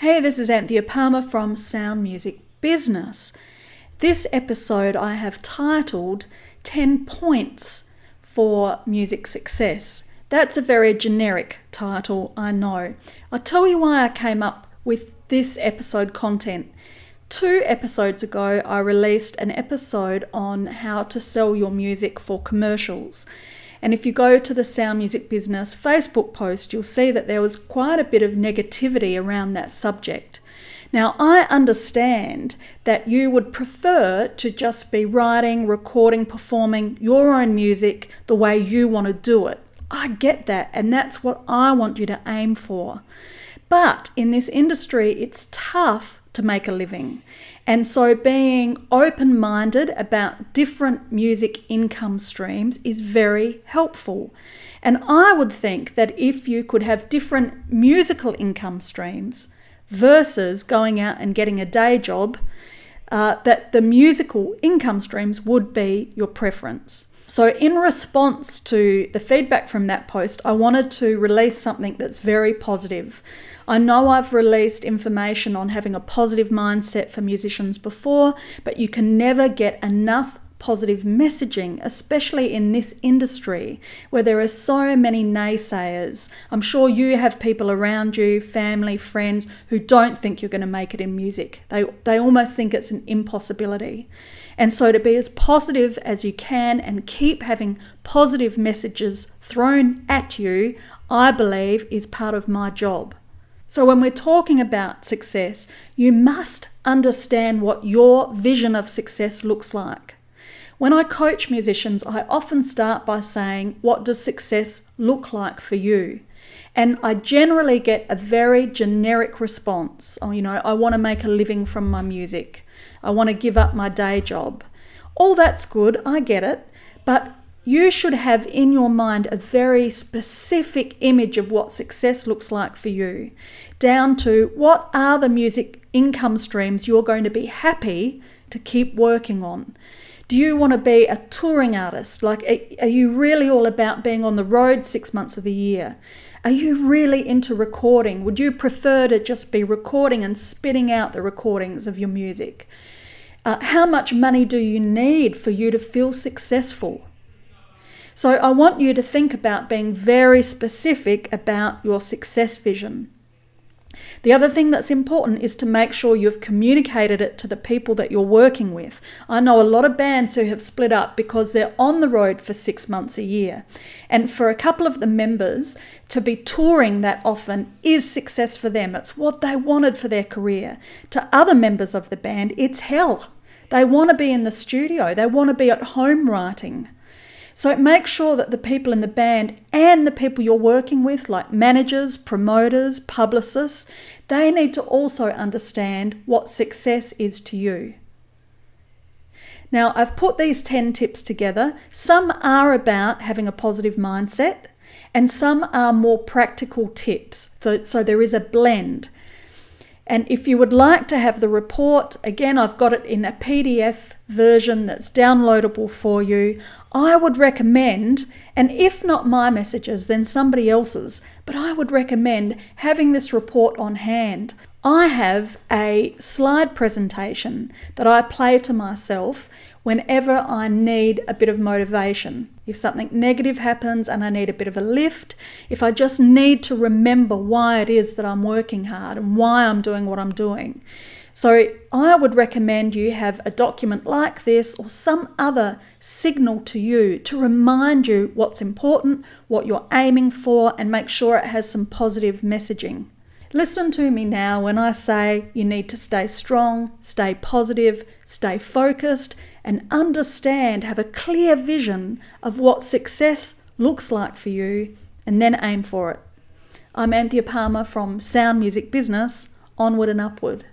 Hey, this is Anthea Palmer from Sound Music Business. This episode I have titled 10 Points for Music Success. That's a very generic title, I know. I'll tell you why I came up with this episode content. 2 episodes ago, I released an episode on how to sell your music for commercials. And if you go to the Sound Music Business Facebook post, you'll see that there was quite a bit of negativity around that subject. Now, I understand that you would prefer to just be writing, recording, performing your own music the way you want to do it. I get that, and that's what I want you to aim for. But in this industry, it's tough to make a living. And so being open-minded about different music income streams is very helpful. And I would think that if you could have different musical income streams versus going out and getting a day job, that the musical income streams would be your preference. So in response to the feedback from that post, I wanted to release something that's very positive. I know I've released information on having a positive mindset for musicians before, but you can never get enough positive messaging, especially in this industry where there are so many naysayers. I'm sure you have people around you, family, friends, who don't think you're going to make it in music. They almost think it's an impossibility. And so to be as positive as you can and keep having positive messages thrown at you, I believe is part of my job. So when we're talking about success, you must understand what your vision of success looks like. When I coach musicians, I often start by saying, what does success look like for you? And I generally get a very generic response. Oh, I want to make a living from my music. I want to give up my day job. All that's good, I get it, but you should have in your mind a very specific image of what success looks like for you, down to what are the music income streams you're going to be happy to keep working on. Do you want to be a touring artist? Are you really all about being on the road 6 months of the year? Are you really into recording? Would you prefer to just be recording and spitting out the recordings of your music? How much money do you need for you to feel successful? So I want you to think about being very specific about your success vision. The other thing that's important is to make sure you've communicated it to the people that you're working with. I know a lot of bands who have split up because they're on the road for 6 months a year. And for a couple of the members, to be touring that often is success for them. It's what they wanted for their career. To other members of the band, it's hell. They want to be in the studio. They want to be at home writing. So make sure that the people in the band and the people you're working with, like managers, promoters, publicists, they need to also understand what success is to you. Now, I've put these 10 tips together. Some are about having a positive mindset, and some are more practical tips. So there is a blend. And if you would like to have the report, again, I've got it in a PDF version that's downloadable for you. I would recommend, and if not my messages, then somebody else's, but I would recommend having this report on hand. I have a slide presentation that I play to myself whenever I need a bit of motivation. If something negative happens and I need a bit of a lift, if I just need to remember why it is that I'm working hard and why I'm doing what I'm doing. So I would recommend you have a document like this or some other signal to you to remind you what's important, what you're aiming for, and make sure it has some positive messaging. Listen to me now when I say you need to stay strong, stay positive, stay focused, and understand, have a clear vision of what success looks like for you, and then aim for it. I'm Anthea Palmer from Sound Music Business. Onward and upward.